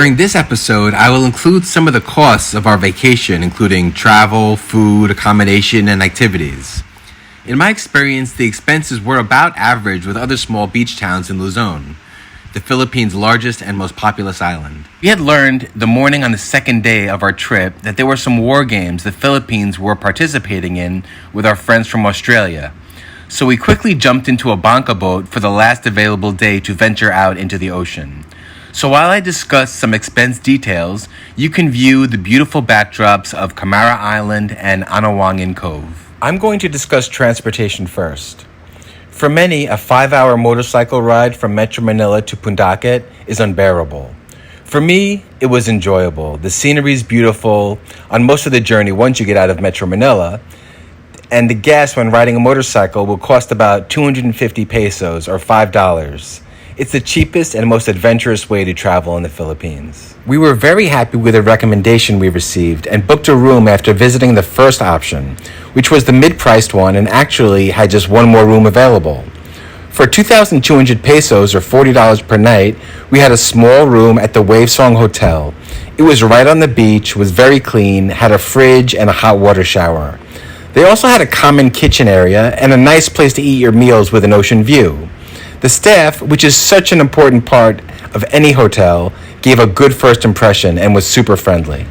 During this episode, I will include some of the costs of our vacation, including travel, food, accommodation, and activities. In my experience, the expenses were about average with other small beach towns in Luzon, the Philippines' largest and most populous island. We had learned the morning on the second day of our trip that there were some war games the Philippines were participating in with our friends from Australia. So we quickly jumped into a banca boat for the last available day to venture out into the ocean. So while I discuss some expense details, you can view the beautiful backdrops of Camara Island and Anawangin Cove. I'm going to discuss transportation first. For many, a 5-hour motorcycle ride from Metro Manila to Pundaket is unbearable. For me, it was enjoyable. The scenery is beautiful on most of the journey once you get out of Metro Manila, and the gas when riding a motorcycle will cost about 250 pesos or $5. It's the cheapest and most adventurous way to travel in the Philippines. We were very happy with the recommendation we received and booked a room after visiting the first option, which was the mid-priced one and actually had just one more room available. For 2,200 pesos or $40 per night, we had a small room at the Wavesong Hotel. It was right on the beach, was very clean, had a fridge and a hot water shower. They also had a common kitchen area and a nice place to eat your meals with an ocean view. The staff, which is such an important part of any hotel, gave a good first impression and was super friendly.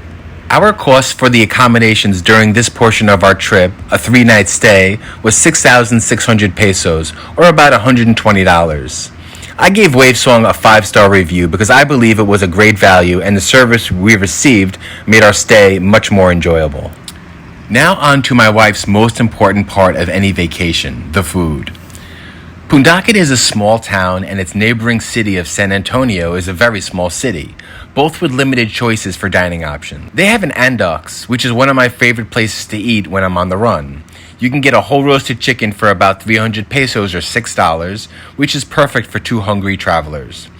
Our cost for the accommodations during this portion of our trip, a 3-night stay, was 6,600 pesos, or about $120. I gave Wavesong a 5-star review because I believe it was a great value and the service we received made our stay much more enjoyable. Now on to my wife's most important part of any vacation, the food. Pundaket is a small town and its neighboring city of San Antonio is a very small city, both with limited choices for dining options. They have an Andox, which is one of my favorite places to eat when I'm on the run. You can get a whole roasted chicken for about 300 pesos or $6, which is perfect for 2 hungry travelers.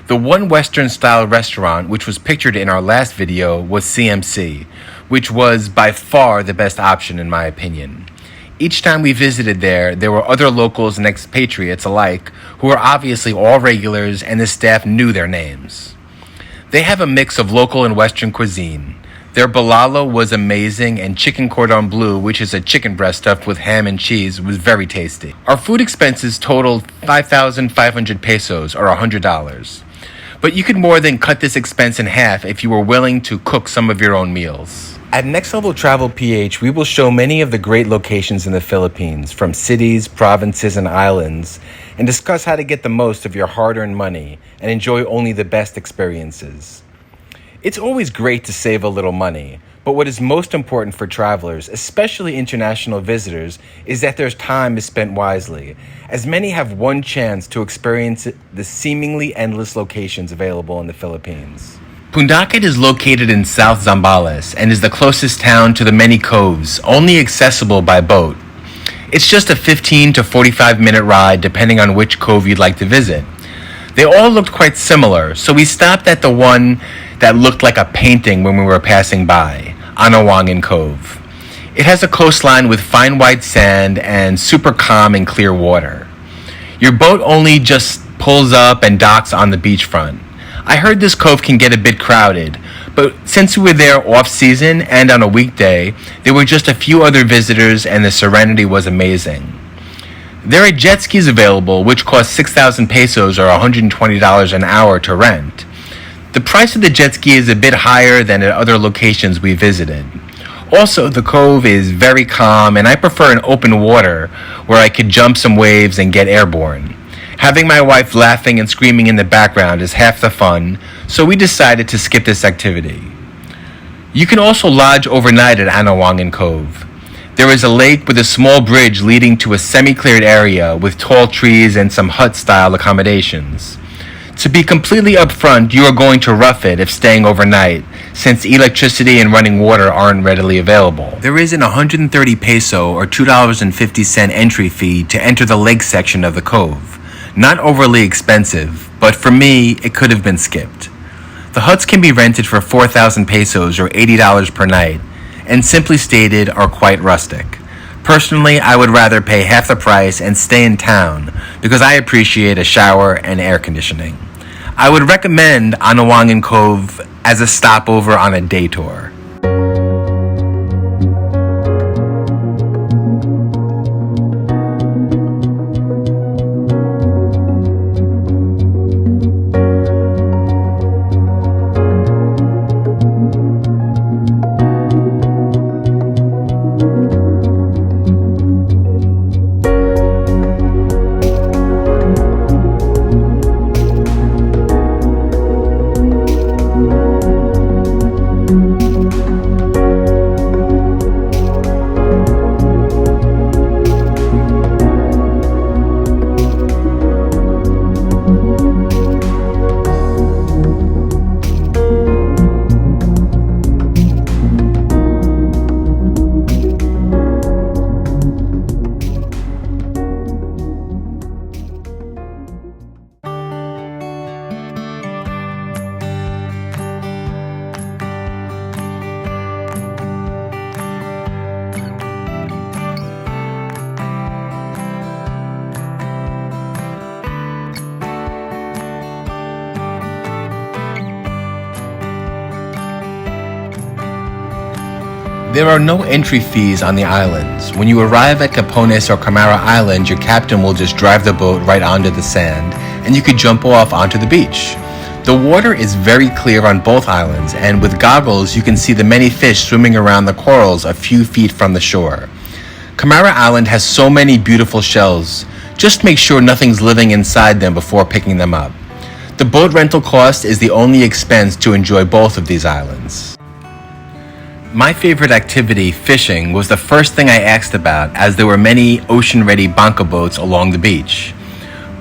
The one Western-style restaurant, which was pictured in our last video, was CMC, which was by far the best option in my opinion. Each time we visited there were other locals and expatriates alike who were obviously all regulars and the staff knew their names. They have a mix of local and Western cuisine. Their balalo was amazing and chicken cordon bleu, which is a chicken breast stuffed with ham and cheese, was very tasty. Our food expenses totaled 5,500 pesos or $100. But you could more than cut this expense in half if you were willing to cook some of your own meals. At Next Level Travel PH, we will show many of the great locations in the Philippines, from cities, provinces, and islands, and discuss how to get the most of your hard-earned money and enjoy only the best experiences. It's always great to save a little money, but what is most important for travelers, especially international visitors, is that their time is spent wisely, as many have one chance to experience the seemingly endless locations available in the Philippines. Pundaket is located in South Zambales and is the closest town to the many coves, only accessible by boat. It's just a 15 to 45 minute ride depending on which cove you'd like to visit. They all looked quite similar, so we stopped at the one that looked like a painting when we were passing by, Anawangin Cove. It has a coastline with fine white sand and super calm and clear water. Your boat only just pulls up and docks on the beachfront. I heard this cove can get a bit crowded, but since we were there off-season and on a weekday, there were just a few other visitors and the serenity was amazing. There are jet skis available, which cost 6,000 pesos or $120 an hour to rent. The price of the jet ski is a bit higher than at other locations we visited. Also, the cove is very calm and I prefer an open water where I could jump some waves and get airborne. Having my wife laughing and screaming in the background is half the fun, so we decided to skip this activity. You can also lodge overnight at Anawangin Cove. There is a lake with a small bridge leading to a semi-cleared area with tall trees and some hut-style accommodations. To be completely upfront, you are going to rough it if staying overnight, since electricity and running water aren't readily available. There is an 130 peso or $2.50 entry fee to enter the lake section of the cove. Not overly expensive, but for me, it could have been skipped. The huts can be rented for 4,000 pesos or $80 per night, and simply stated are quite rustic. Personally, I would rather pay half the price and stay in town because I appreciate a shower and air conditioning. I would recommend Anawangin Cove as a stopover on a day tour. There are no entry fees on the islands. When you arrive at Capones or Camara Island, your captain will just drive the boat right onto the sand, and you could jump off onto the beach. The water is very clear on both islands, and with goggles you can see the many fish swimming around the corals a few feet from the shore. Camara Island has so many beautiful shells. Just make sure nothing's living inside them before picking them up. The boat rental cost is the only expense to enjoy both of these islands. My favorite activity, fishing, was the first thing I asked about, as there were many ocean-ready banca boats along the beach.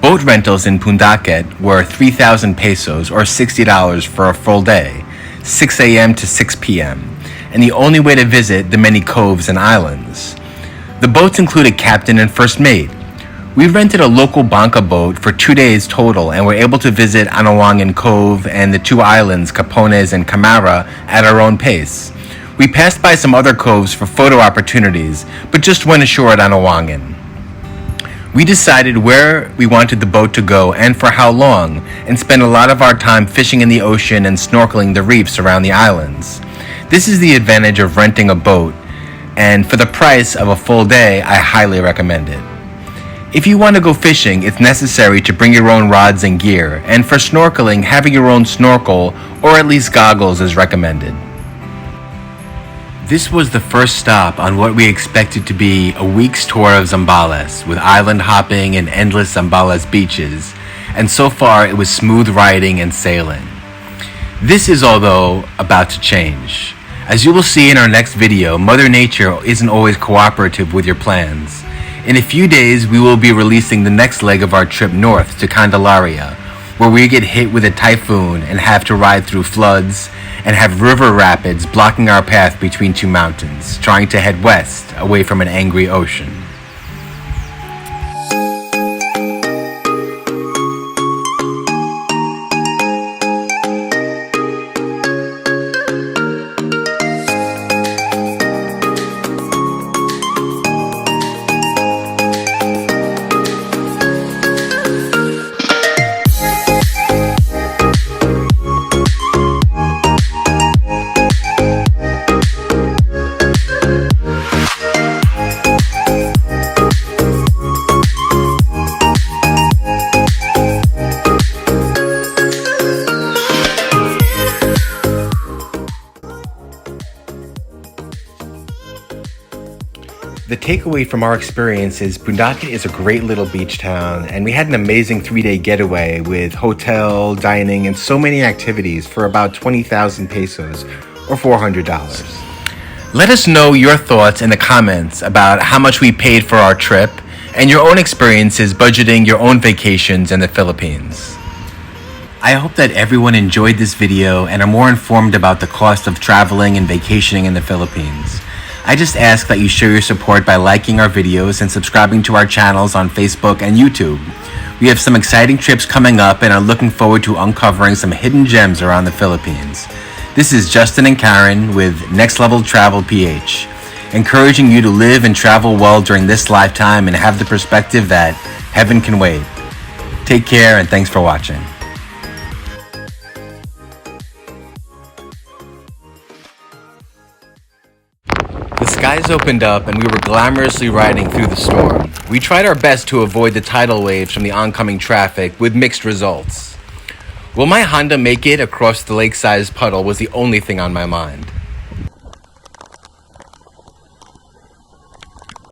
Boat rentals in Pundaket were 3,000 pesos or $60 for a full day, 6 a.m. to 6 p.m., and the only way to visit the many coves and islands. The boats included captain and first mate. We rented a local banca boat for 2 days total and were able to visit Anawangin Cove and the two islands, Capones and Camara, at our own pace. We passed by some other coves for photo opportunities, but just went ashore at Anawangin. We decided where we wanted the boat to go and for how long, and spent a lot of our time fishing in the ocean and snorkeling the reefs around the islands. This is the advantage of renting a boat, and for the price of a full day, I highly recommend it. If you want to go fishing, it's necessary to bring your own rods and gear, and for snorkeling, having your own snorkel or at least goggles is recommended. This was the first stop on what we expected to be a week's tour of Zambales, with island hopping and endless Zambales beaches, and so far it was smooth riding and sailing. This is, although, about to change. As you will see in our next video, Mother Nature isn't always cooperative with your plans. In a few days, we will be releasing the next leg of our trip north to Candelaria, where we get hit with a typhoon and have to ride through floods and have river rapids blocking our path between two mountains, trying to head west away from an angry ocean. The takeaway from our experience is Pundaket is a great little beach town, and we had an amazing 3-day getaway with hotel, dining, and so many activities for about 20,000 pesos or $400. Let us know your thoughts in the comments about how much we paid for our trip and your own experiences budgeting your own vacations in the Philippines. I hope that everyone enjoyed this video and are more informed about the cost of traveling and vacationing in the Philippines. I just ask that you show your support by liking our videos and subscribing to our channels on Facebook and YouTube. We have some exciting trips coming up and are looking forward to uncovering some hidden gems around the Philippines. This is Justin and Karen with Next Level Travel PH, encouraging you to live and travel well during this lifetime and have the perspective that heaven can wait. Take care and thanks for watching. The skies opened up and we were glamorously riding through the storm. We tried our best to avoid the tidal waves from the oncoming traffic with mixed results. Will my Honda make it across the lake-sized puddle was the only thing on my mind.